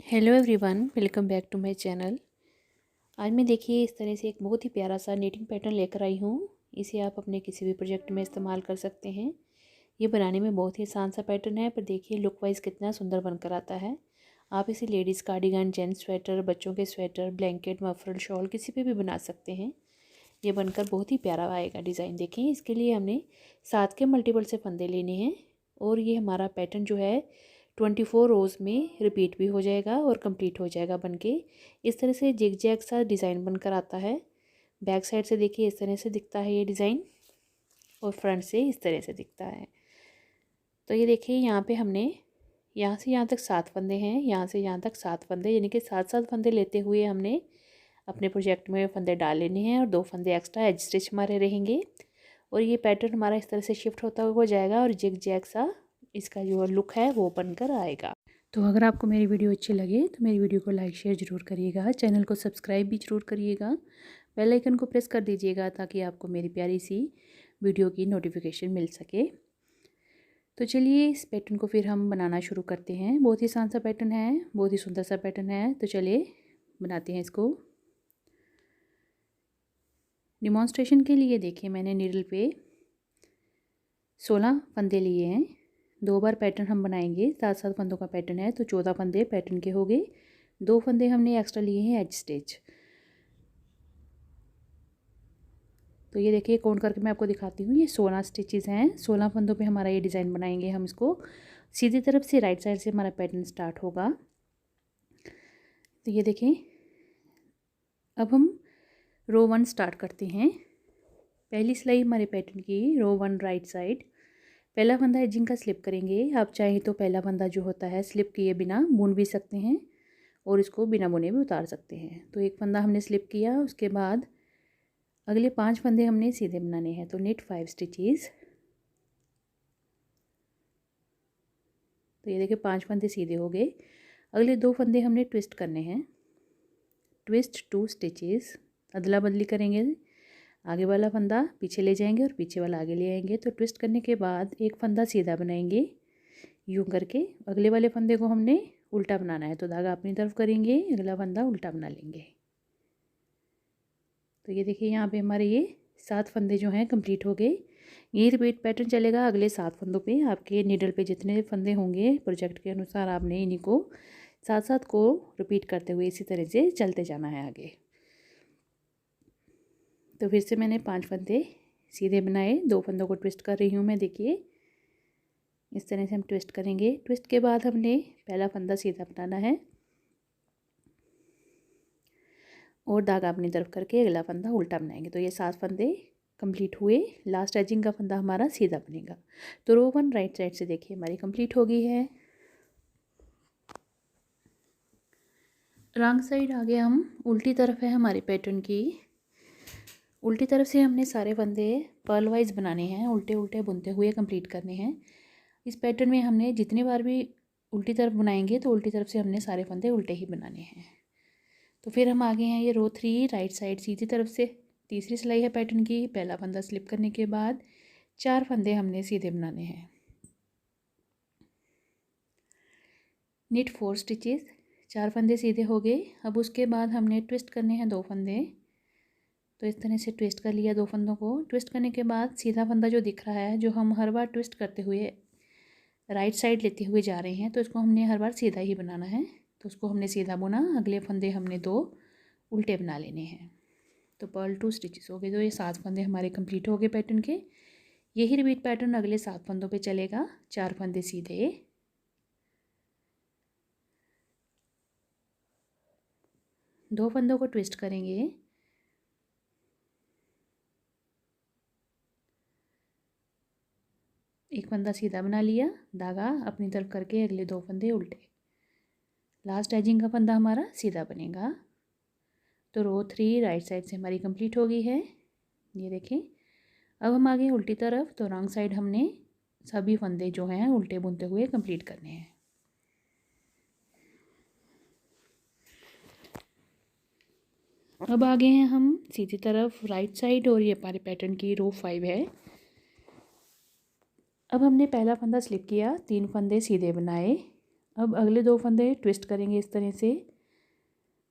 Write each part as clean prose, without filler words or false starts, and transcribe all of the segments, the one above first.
Hello everyone, welcome back to my channel. आज मैं देखिए इस तरह से एक बहुत ही प्यारा सा नीटिंग पैटर्न लेकर आई हूँ। इसे आप अपने किसी भी प्रोजेक्ट में इस्तेमाल कर सकते हैं। ये बनाने में बहुत ही आसान सा पैटर्न है, पर देखिए लुक वाइज कितना सुंदर बनकर आता है। आप इसे लेडीज़ कार्डिगन, जेंट्स स्वेटर, बच्चों के स्वेटर, ब्लैंकेट, मफलर, शॉल किसी पे भी बना सकते हैं। ये बनकर बहुत ही प्यारा आएगा डिज़ाइन। देखिए इसके लिए हमने 7 के मल्टीपल से फंदे लेने हैं और ये हमारा पैटर्न जो है 24 रोज़ में रिपीट भी हो जाएगा और कंप्लीट हो जाएगा बनके। इस तरह से जिग जैग सा डिज़ाइन बनकर आता है। बैक साइड से देखिए इस तरह से दिखता है ये डिज़ाइन और फ्रंट से इस तरह से दिखता है। तो ये देखिए यहाँ पे हमने यहाँ से यहाँ तक 7 फंदे हैं, यहाँ से यहाँ तक 7 फंदे, यानी कि 7-7 फंदे लेते हुए हमने अपने प्रोजेक्ट में फंदे डाल लेने हैं और 2 फंदे एक्स्ट्रा एज स्टिच हमारे रहेंगे। और ये पैटर्न हमारा इस तरह से शिफ्ट होता हुआ जाएगा और जिग जैग सा इसका जो लुक है वो बनकर आएगा। तो अगर आपको मेरी वीडियो अच्छी लगे तो मेरी वीडियो को लाइक शेयर ज़रूर करिएगा, चैनल को सब्सक्राइब भी ज़रूर करिएगा, बेल आइकन को प्रेस कर दीजिएगा ताकि आपको मेरी प्यारी सी वीडियो की नोटिफिकेशन मिल सके। तो चलिए इस पैटर्न को फिर हम बनाना शुरू करते हैं। बहुत ही आसान सा पैटर्न है, बहुत ही सुंदर सा पैटर्न है। तो चलिए बनाते हैं इसको। डिमॉन्स्ट्रेशन के लिए देखिए मैंने नीडल पे 16 फंदे लिए हैं। 2 बार पैटर्न हम बनाएंगे, 7-7 फंदों का पैटर्न है तो 14 फंदे पैटर्न के हो गए। 2 फंदे हमने एक्स्ट्रा लिए हैं एज स्टिच। तो ये देखिए काउंट करके मैं आपको दिखाती हूँ, ये 16 स्टिचेस हैं। 16 फंदों पे हमारा ये डिज़ाइन बनाएंगे हम। इसको सीधी तरफ से राइट साइड से हमारा पैटर्न स्टार्ट होगा। तो ये देखें, अब हम रो 1 स्टार्ट करते हैं। पहली सिलाई हमारे पैटर्न की रो 1 राइट साइड। पहला फंदा एजिंग का स्लिप करेंगे। आप चाहें तो पहला फंदा जो होता है स्लिप किए बिना बुन भी सकते हैं और इसको बिना बुने भी उतार सकते हैं। तो एक फंदा हमने स्लिप किया, उसके बाद अगले 5 फंदे हमने सीधे बनाने हैं। तो नेट 5 स्टिचेस। तो ये देखिए 5 फंदे सीधे हो गए। अगले 2 फंदे हमने ट्विस्ट करने हैं। ट्विस्ट 2 स्टिचेस, अदला बदली करेंगे। आगे वाला फंदा पीछे ले जाएंगे और पीछे वाला आगे ले आएंगे। तो ट्विस्ट करने के बाद एक फंदा सीधा बनाएंगे यूं करके। अगले वाले फंदे को हमने उल्टा बनाना है, तो धागा अपनी तरफ करेंगे, अगला फंदा उल्टा बना लेंगे। तो ये देखिए यहाँ पे हमारे ये 7 फंदे जो हैं कंप्लीट हो गए। ये रिपीट पैटर्न चलेगा अगले 7 फंदों पे। आपके नीडल पे जितने फंदे होंगे प्रोजेक्ट के अनुसार आपने इन्हीं को 7-7 को रिपीट करते हुए इसी तरह से चलते जाना है आगे। तो फिर से मैंने 5 फंदे सीधे बनाए, 2 फंदों को ट्विस्ट कर रही हूँ मैं। देखिए इस तरह से हम ट्विस्ट करेंगे। ट्विस्ट के बाद हमने पहला फंदा सीधा बनाना है और धागा अपनी तरफ करके अगला फंदा उल्टा बनाएंगे। तो ये 7 फंदे कंप्लीट हुए। लास्ट एजिंग का फंदा हमारा सीधा बनेगा। तो रो 1 राइट साइड से देखिए हमारी कंप्लीट हो गई है। रॉन्ग साइड आगे हम उल्टी तरफ है हमारे पैटर्न की। उल्टी तरफ से हमने सारे फंदे पर्ल वाइज बनाने हैं, उल्टे उल्टे बुनते हुए कंप्लीट करने हैं। इस पैटर्न में हमने जितनी बार भी उल्टी तरफ बनाएंगे तो उल्टी तरफ से हमने सारे फंदे उल्टे ही बनाने हैं। तो फिर हम आगे हैं ये रो 3 राइट साइड सीधी तरफ से। तीसरी सिलाई है पैटर्न की। पहला फंदा स्लिप करने के बाद 4 फंदे हमने सीधे बनाने हैं। निट 4 स्टिचेस, 4 फंदे सीधे हो गए। अब उसके बाद हमने ट्विस्ट करने हैं 2 फंदे। तो इस तरह से ट्विस्ट कर लिया 2 फंदों को। ट्विस्ट करने के बाद सीधा फंदा जो दिख रहा है, जो हम हर बार ट्विस्ट करते हुए राइट साइड लेते हुए जा रहे हैं, तो इसको हमने हर बार सीधा ही बनाना है। तो उसको हमने सीधा बुना। अगले फंदे हमने 2 उल्टे बना लेने हैं। तो पर्ल 2 स्टिचेस हो गए। तो ये 7 फंदे हमारे कंप्लीट हो गए पैटर्न के। यही रिपीट पैटर्न अगले 7 फंदों पे चलेगा। 4 फंदे सीधे, 2 फंदों को ट्विस्ट करेंगे, एक फंदा सीधा बना लिया, धागा अपनी तरफ करके अगले 2 फंदे उल्टे। लास्ट एजिंग का फंदा हमारा सीधा बनेगा। तो रो 3 राइट साइड से हमारी कंप्लीट हो गई है। ये देखें, अब हम आगे उल्टी तरफ। तो रॉन्ग साइड हमने सभी फंदे जो हैं उल्टे बुनते हुए कंप्लीट करने हैं। अब आगे हैं हम सीधी तरफ राइट साइड और ये हमारे पैटर्न की रो 5 है। अब हमने पहला फंदा स्लिप किया, 3 फंदे सीधे बनाए। अब अगले 2 फंदे ट्विस्ट करेंगे इस तरह से।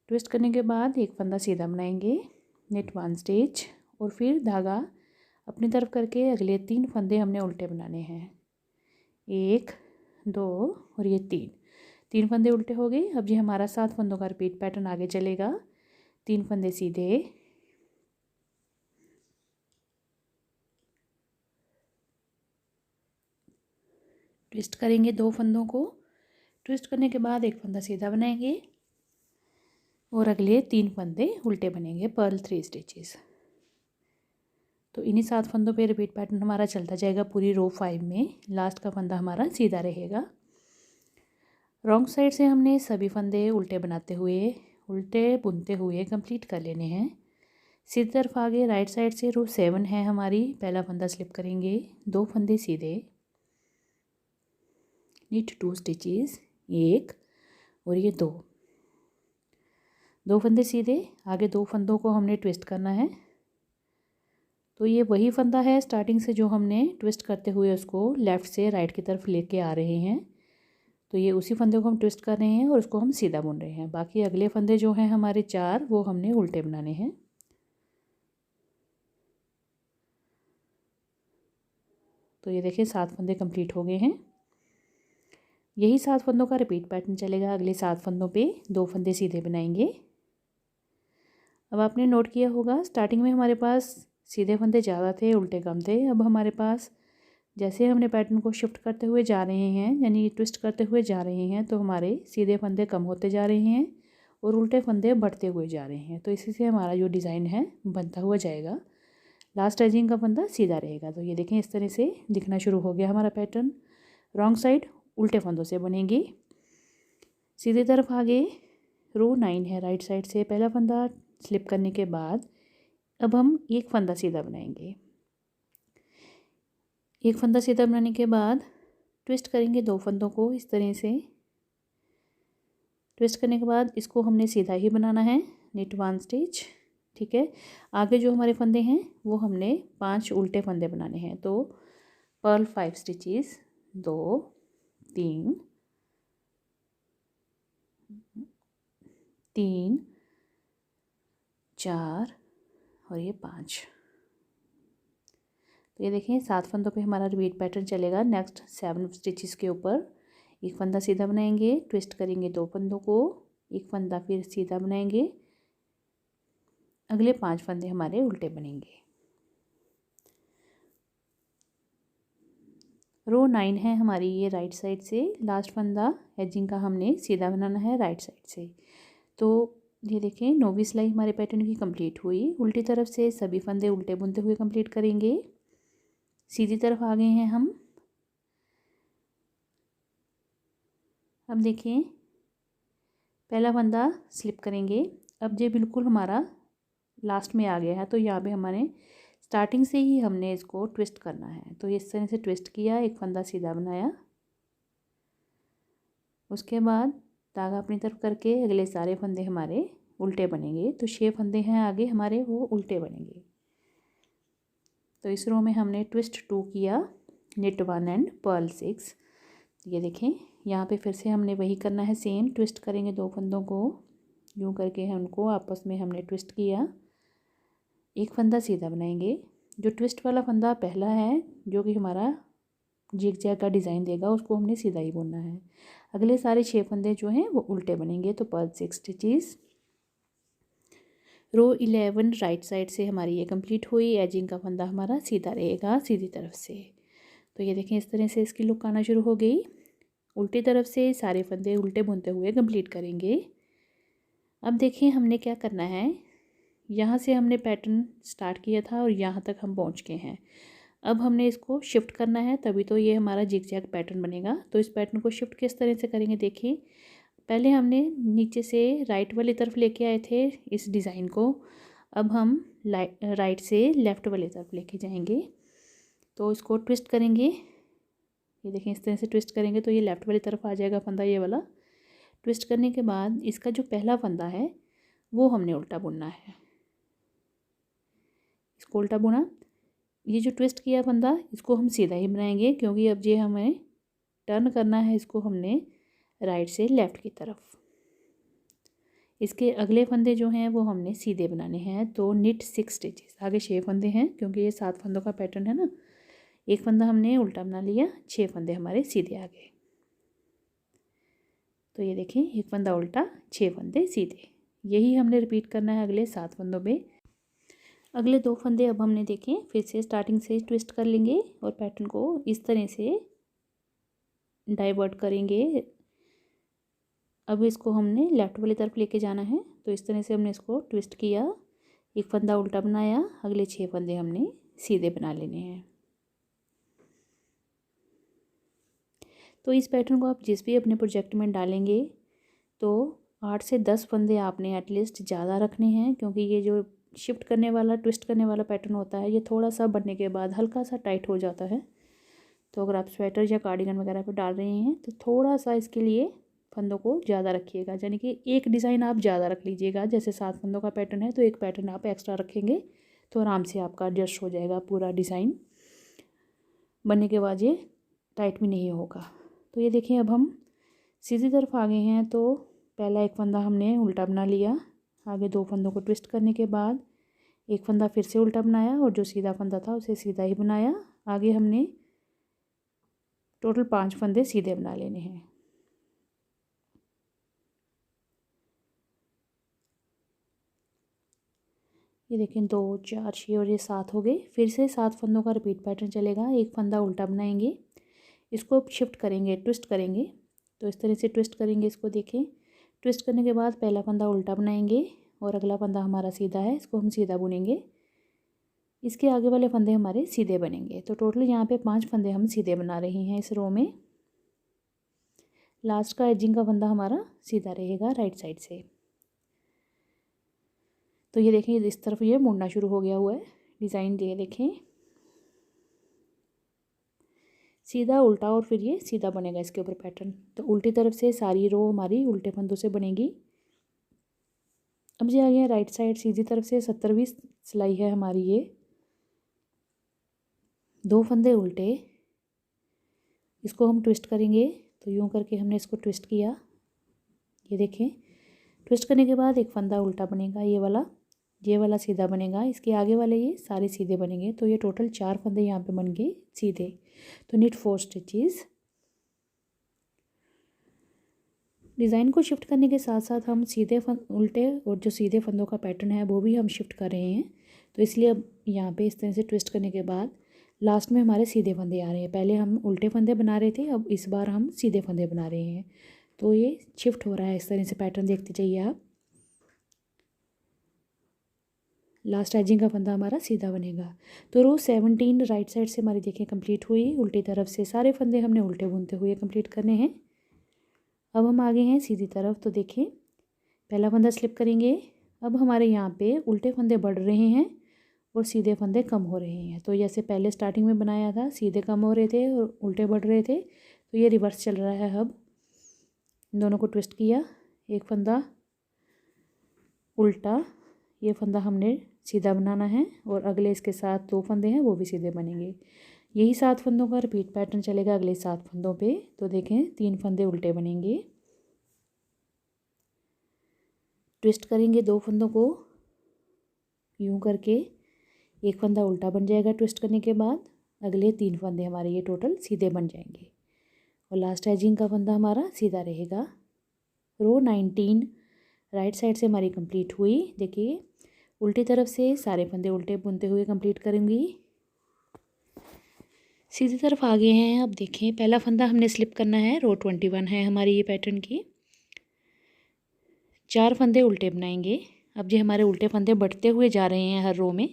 ट्विस्ट करने के बाद एक फंदा सीधा बनाएंगे, नेट 1 स्टिच, और फिर धागा अपनी तरफ करके अगले 3 फंदे हमने उल्टे बनाने हैं। 1 2 और ये 3 फंदे उल्टे हो गए। अब ये हमारा 7 फंदों का रिपीट पैटर्न आगे चलेगा। 3 फंदे सीधे, ट्विस्ट करेंगे 2 फंदों को। ट्विस्ट करने के बाद एक फंदा सीधा बनाएंगे और अगले 3 फंदे उल्टे बनेंगे, पर्ल 3 स्टिचेस। तो इन्हीं 7 फंदों पे रिपीट पैटर्न हमारा चलता जाएगा पूरी रो 5 में। लास्ट का फंदा हमारा सीधा रहेगा। रॉन्ग साइड से हमने सभी फंदे उल्टे बनाते हुए, उल्टे बुनते हुए कंप्लीट कर लेने हैं। सीधी तरफ आगे राइट साइड से रो 7 है हमारी। पहला फंदा स्लिप करेंगे, 2 फंदे सीधे, नीट 2 स्टिचेस, 1 और ये 2 फंदे सीधे। आगे 2 फंदों को हमने ट्विस्ट करना है। तो ये वही फंदा है स्टार्टिंग से जो हमने ट्विस्ट करते हुए उसको लेफ़्ट से राइट की तरफ लेके आ रहे हैं। तो ये उसी फंदे को हम ट्विस्ट कर रहे हैं और उसको हम सीधा बुन रहे हैं। बाकी अगले फंदे जो हैं हमारे 4, वो हमने उल्टे बनाने हैं। तो ये देखिए 7 फंदे कंप्लीट हो गए हैं। यही 7 फंदों का रिपीट पैटर्न चलेगा। अगले 7 फंदों पे 2 फंदे सीधे बनाएंगे। अब आपने नोट किया होगा स्टार्टिंग में हमारे पास सीधे फंदे ज़्यादा थे, उल्टे कम थे। अब हमारे पास जैसे हमने पैटर्न को शिफ्ट करते हुए जा रहे हैं, यानी ट्विस्ट करते हुए जा रहे हैं, तो हमारे सीधे फंदे कम होते जा रहे हैं और उल्टे फंदे बढ़ते हुए जा रहे हैं। तो इसी से हमारा जो डिज़ाइन है बनता हुआ जाएगा। लास्ट एजिंग का फंदा सीधा रहेगा। तो ये देखें इस तरह से दिखना शुरू हो गया हमारा पैटर्न। रॉन्ग साइड उल्टे फंदों से बनेंगे। सीधे तरफ आगे रो 9 है राइट साइड से। पहला फंदा स्लिप करने के बाद अब हम एक फंदा सीधा बनाएंगे। एक फंदा सीधा बनाने के बाद ट्विस्ट करेंगे 2 फंदों को इस तरह से। ट्विस्ट करने के बाद इसको हमने सीधा ही बनाना है, नेट 1 स्टिच, ठीक है। आगे जो हमारे फंदे हैं वो हमने 5 उल्टे फंदे बनाने हैं। तो पर्ल 5 स्टिचेस, 2 3 3 4 और ये 5। तो ये देखें 7 फंदों पे हमारा रिपीट पैटर्न चलेगा। नेक्स्ट 7 स्टिचेस के ऊपर एक फंदा सीधा बनाएंगे, ट्विस्ट करेंगे 2 फंदों को, एक फंदा फिर सीधा बनाएंगे, अगले 5 फंदे हमारे उल्टे बनेंगे। रो 9 है हमारी ये राइट साइड से। लास्ट फंदा एजिंग का हमने सीधा बनाना है राइट साइड से। तो ये देखें 9वीं सिलाई हमारे पैटर्न की कंप्लीट हुई। उल्टी तरफ से सभी फंदे उल्टे बुनते हुए कंप्लीट करेंगे। सीधी तरफ आ गए हैं हम। अब देखें पहला फंदा स्लिप करेंगे। अब ये बिल्कुल हमारा लास्ट में आ गया है। तो यहाँ पे हमारे स्टार्टिंग से ही हमने इसको ट्विस्ट करना है। तो इस तरह से ट्विस्ट किया, एक फंदा सीधा बनाया, उसके बाद धागा अपनी तरफ करके अगले सारे फंदे हमारे उल्टे बनेंगे। तो 6 फंदे हैं आगे हमारे, वो उल्टे बनेंगे। तो इस रो में हमने ट्विस्ट 2 किया, नेट 1 एंड पर्ल 6। ये देखें यहाँ पे फिर से हमने वही करना है सेम। ट्विस्ट करेंगे 2 फंदों को, यूँ करके उनको आपस में हमने ट्विस्ट किया, एक फंदा सीधा बनाएंगे। जो ट्विस्ट वाला फंदा पहला है जो कि हमारा जिग जैग का डिज़ाइन देगा, उसको हमने सीधा ही बुनना है। अगले सारे 6 फंदे जो हैं वो उल्टे बनेंगे। तो पर्ल 6 स्टिचेस। रो 11 राइट साइड से हमारी ये कंप्लीट हुई। एजिंग का फंदा हमारा सीधा रहेगा सीधी तरफ से। तो ये देखें इस तरह से इसकी लुक आना शुरू हो गई। उल्टी तरफ से सारे फंदे उल्टे बुनते हुए कंप्लीट करेंगे। अब देखिए हमने क्या करना है, यहाँ से हमने पैटर्न स्टार्ट किया था और यहाँ तक हम पहुँच गए हैं। अब हमने इसको शिफ्ट करना है, तभी तो ये हमारा जिग जैग पैटर्न बनेगा। तो इस पैटर्न को शिफ्ट किस तरह से करेंगे देखिए। पहले हमने नीचे से राइट वाली तरफ लेके आए थे इस डिज़ाइन को। अब हम राइट से लेफ़्ट वाली तरफ लेके जाएंगे। तो इसको ट्विस्ट करेंगे, ये देखें इस तरह से ट्विस्ट करेंगे तो ये लेफ़्ट वाली तरफ आ जाएगा फंदा ये वाला। ट्विस्ट करने के बाद इसका जो पहला फंदा है वो हमने उल्टा बुनना है। इसको उल्टा बुना, ये जो ट्विस्ट किया फंदा इसको हम सीधा ही बनाएंगे, क्योंकि अब ये हमें टर्न करना है। इसको हमने राइट से लेफ़्ट की तरफ। इसके अगले फंदे जो हैं वो हमने सीधे बनाने हैं। तो निट 6 स्टिचेस, आगे 6 फंदे हैं क्योंकि ये 7 फंदों का पैटर्न है ना। एक फंदा हमने उल्टा बना लिया, 6 फंदे हमारे सीधे आ गए। तो ये देखें, एक फंदा उल्टा, 6 फंदे सीधे। यही हमने रिपीट करना है अगले 7 फंदों में। अगले 2 फंदे अब हमने देखें फिर से स्टार्टिंग से ट्विस्ट कर लेंगे और पैटर्न को इस तरह से डाइवर्ट करेंगे। अब इसको हमने लेफ़्ट वाली तरफ लेके जाना है। तो इस तरह से हमने इसको ट्विस्ट किया, एक फंदा उल्टा बनाया, अगले 6 फंदे हमने सीधे बना लेने हैं। तो इस पैटर्न को आप जिस भी अपने प्रोजेक्ट में डालेंगे तो 8 से 10 फंदे आपने एटलीस्ट ज़्यादा रखने हैं, क्योंकि ये जो शिफ्ट करने वाला, ट्विस्ट करने वाला पैटर्न होता है, ये थोड़ा सा बनने के बाद हल्का सा टाइट हो जाता है। तो अगर आप स्वेटर या कार्डिगन वगैरह पे डाल रहे हैं तो थोड़ा सा इसके लिए फंदों को ज़्यादा रखिएगा, यानी कि एक डिज़ाइन आप ज़्यादा रख लीजिएगा। जैसे 7 फंदों का पैटर्न है तो एक पैटर्न आप एक्स्ट्रा रखेंगे तो आराम से आपका एडजस्ट हो जाएगा पूरा डिज़ाइन। बनने के बाद ये टाइट भी नहीं होगा। तो ये देखिए, अब हम सीधी तरफ आ गए हैं। तो पहला एक फंदा हमने उल्टा बना लिया, आगे 2 फंदों को ट्विस्ट करने के बाद एक फंदा फिर से उल्टा बनाया और जो सीधा फंदा था उसे सीधा ही बनाया। आगे हमने टोटल 5 फंदे सीधे बना लेने हैं। ये देखें, 2 4 6 और ये 7 हो गए। फिर से 7 फंदों का रिपीट पैटर्न चलेगा। एक फंदा उल्टा बनाएंगे, इसको शिफ्ट करेंगे, ट्विस्ट करेंगे। तो इस तरह से ट्विस्ट करेंगे इसको। देखें, ट्विस्ट करने के बाद पहला फंदा उल्टा बनाएंगे और अगला फंदा हमारा सीधा है, इसको हम सीधा बुनेंगे। इसके आगे वाले फंदे हमारे सीधे बनेंगे। तो टोटल यहाँ पे 5 फंदे हम सीधे बना रहे हैं इस रो में। लास्ट का एजिंग का फंदा हमारा सीधा रहेगा राइट साइड से। तो ये देखें, इस तरफ ये मुड़ना शुरू हो गया हुआ है डिज़ाइन। ये देखें, सीधा उल्टा और फिर ये सीधा बनेगा इसके ऊपर पैटर्न। तो उल्टी तरफ से सारी रो हमारी उल्टे फंदों से बनेगी। अब ये आ गया राइट साइड, सीधी तरफ से 70वीं सिलाई है हमारी ये। 2 फंदे उल्टे, इसको हम ट्विस्ट करेंगे। तो यूँ करके हमने इसको ट्विस्ट किया। ये देखें, ट्विस्ट करने के बाद एक फंदा उल्टा बनेगा, ये वाला सीधा बनेगा। इसके आगे वाले ये सारे सीधे बनेंगे। तो ये टोटल 4 फंदे यहाँ पे बन गए सीधे। तो नीट 4 स्टिचेस। डिज़ाइन को शिफ्ट करने के साथ साथ हम सीधे उल्टे और जो सीधे फंदों का पैटर्न है वो भी हम शिफ्ट कर रहे हैं। तो इसलिए अब यहाँ पे इस तरह से ट्विस्ट करने के बाद लास्ट में हमारे सीधे फंदे आ रहे हैं। पहले हम उल्टे फंदे बना रहे थे, अब इस बार हम सीधे फंदे बना रहे हैं। तो ये शिफ्ट हो रहा है इस तरह से। पैटर्न देखते जाइए आप। लास्ट एजिंग का फंदा हमारा सीधा बनेगा। तो रो 17 राइट साइड से हमारी देखें कंप्लीट हुई। उल्टी तरफ से सारे फंदे हमने उल्टे बुनते हुए कंप्लीट करने हैं। अब हम आगे हैं सीधी तरफ। तो देखें, पहला फंदा स्लिप करेंगे। अब हमारे यहाँ पे उल्टे फंदे बढ़ रहे हैं और सीधे फंदे कम हो रहे हैं। तो जैसे पहले स्टार्टिंग में बनाया था, सीधे कम हो रहे थे और उल्टे बढ़ रहे थे, तो ये रिवर्स चल रहा है। अब इन दोनों को ट्विस्ट किया, एक फंदा उल्टा, ये फंदा हमने सीधा बनाना है और अगले इसके साथ 2 फंदे हैं वो भी सीधे बनेंगे। यही 7 फंदों का रिपीट पैटर्न चलेगा अगले 7 फंदों पे। तो देखें, 3 फंदे उल्टे बनेंगे, ट्विस्ट करेंगे 2 फंदों को यूं करके, एक फंदा उल्टा बन जाएगा ट्विस्ट करने के बाद। अगले 3 फंदे हमारे ये टोटल सीधे बन जाएंगे और लास्ट एजिंग का फंदा हमारा सीधा रहेगा। रो 19 राइट साइड से हमारी कंप्लीट हुई। देखिए, उल्टी तरफ से सारे फंदे उल्टे बुनते हुए कंप्लीट करूँगी। सीधी तरफ आ गए हैं। अब देखें, पहला फंदा हमने स्लिप करना है। रो 21 है हमारी ये पैटर्न की। 4 फंदे उल्टे बनाएंगे। अब जो हमारे उल्टे फंदे बढ़ते हुए जा रहे हैं हर रो में,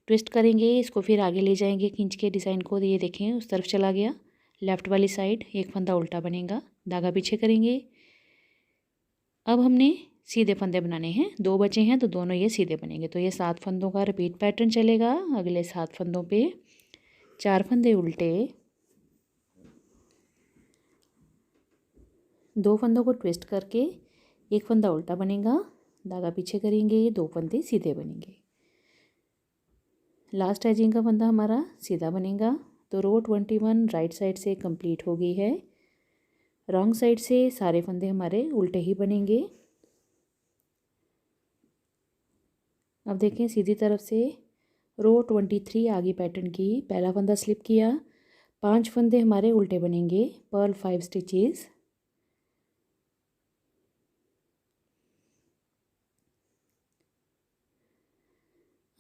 ट्विस्ट करेंगे, इसको फिर आगे ले जाएंगे खींच के डिज़ाइन को। ये देखें, उस तरफ चला गया लेफ़्ट वाली साइड। एक फंदा उल्टा बनेगा, धागा पीछे करेंगे। अब हमने सीधे फंदे बनाने हैं, 2 बचे हैं तो दोनों ये सीधे बनेंगे। तो ये 7 फंदों का रिपीट पैटर्न चलेगा। अगले 7 फंदों पे 4 फंदे उल्टे, 2 फंदों को ट्विस्ट करके एक फंदा उल्टा बनेगा, धागा पीछे करेंगे, 2 फंदे सीधे बनेंगे। लास्ट एजिंग का फंदा हमारा सीधा बनेगा। तो रो 21 राइट साइड से कंप्लीट हो गई है। रॉन्ग साइड से सारे फंदे हमारे उल्टे ही बनेंगे। अब देखें सीधी तरफ से रो 23 आगे पैटर्न की पहला फंदा स्लिप किया, 5 फंदे हमारे उल्टे बनेंगे, पर्ल 5 स्टिचेस।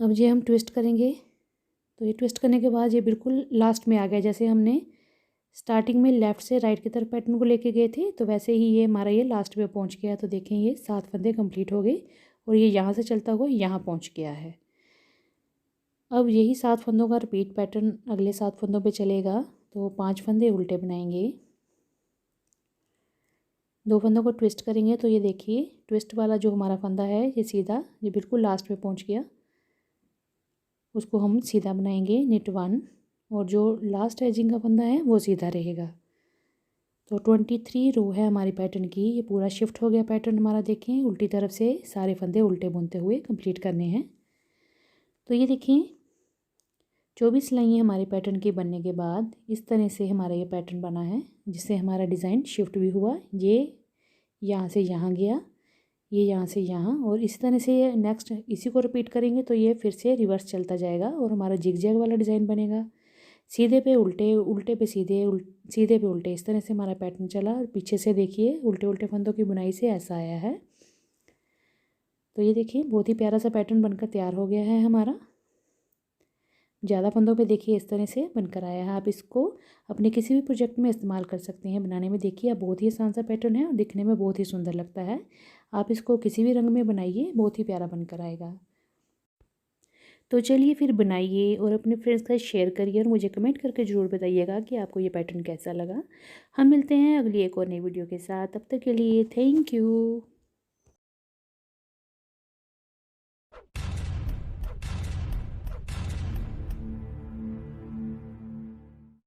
अब ये हम ट्विस्ट करेंगे, तो ये ट्विस्ट करने के बाद ये बिल्कुल लास्ट में आ गया। जैसे हमने स्टार्टिंग में लेफ़्ट से राइट की तरफ पैटर्न को लेके गए थे, तो वैसे ही ये हमारा ये लास्ट में पहुंच गया। तो देखें ये 7 फंदे कंप्लीट हो गए और ये यहाँ से चलता हुआ यहाँ पहुंच गया है। अब यही 7 फंदों का रिपीट पैटर्न अगले 7 फंदों पे चलेगा। तो 5 फंदे उल्टे बनाएंगे, 2 फंदों को ट्विस्ट करेंगे। तो ये देखिए ट्विस्ट वाला जो हमारा फंदा है ये सीधा, ये बिल्कुल लास्ट में पहुंच गया, उसको हम सीधा बनाएंगे निट 1, और जो लास्ट एजिंग का फंदा है वो सीधा रहेगा। तो 23 रो है हमारी पैटर्न की, ये पूरा शिफ्ट हो गया पैटर्न हमारा। देखें उल्टी तरफ से सारे फंदे उल्टे बुनते हुए कंप्लीट करने हैं। तो ये देखें 24 सिलाइयाँ हमारे पैटर्न के बनने के बाद इस तरह से हमारा ये पैटर्न बना है, जिससे हमारा डिज़ाइन शिफ्ट भी हुआ। ये यहाँ से यहाँ गया, ये यहाँ से यहाँ, और इसी तरह से ये नेक्स्ट इसी को रिपीट करेंगे तो ये फिर से रिवर्स चलता जाएगा और हमारा जिग जैग वाला डिज़ाइन बनेगा। सीधे पे उल्टे, उल्टे पे सीधे, सीधे पे उल्टे, इस तरह से हमारा पैटर्न चला। और पीछे से देखिए उल्टे उल्टे फंदों की बुनाई से ऐसा आया है। तो ये देखिए बहुत ही प्यारा सा पैटर्न बनकर तैयार हो गया है हमारा। ज़्यादा फंदों पे देखिए इस तरह से बनकर आया है। आप इसको अपने किसी भी प्रोजेक्ट में इस्तेमाल कर सकते हैं। बनाने में देखिए आप बहुत ही आसान सा पैटर्न है और दिखने में बहुत ही सुंदर लगता है। आप इसको किसी भी रंग में बनाइए, बहुत ही प्यारा बनकर आएगा। तो चलिए फिर बनाइए और अपने फ्रेंड्स के साथ शेयर करिए और मुझे कमेंट करके ज़रूर बताइएगा कि आपको ये पैटर्न कैसा लगा। हम मिलते हैं अगली एक और नई वीडियो के साथ, तब तक के लिए थैंक यू।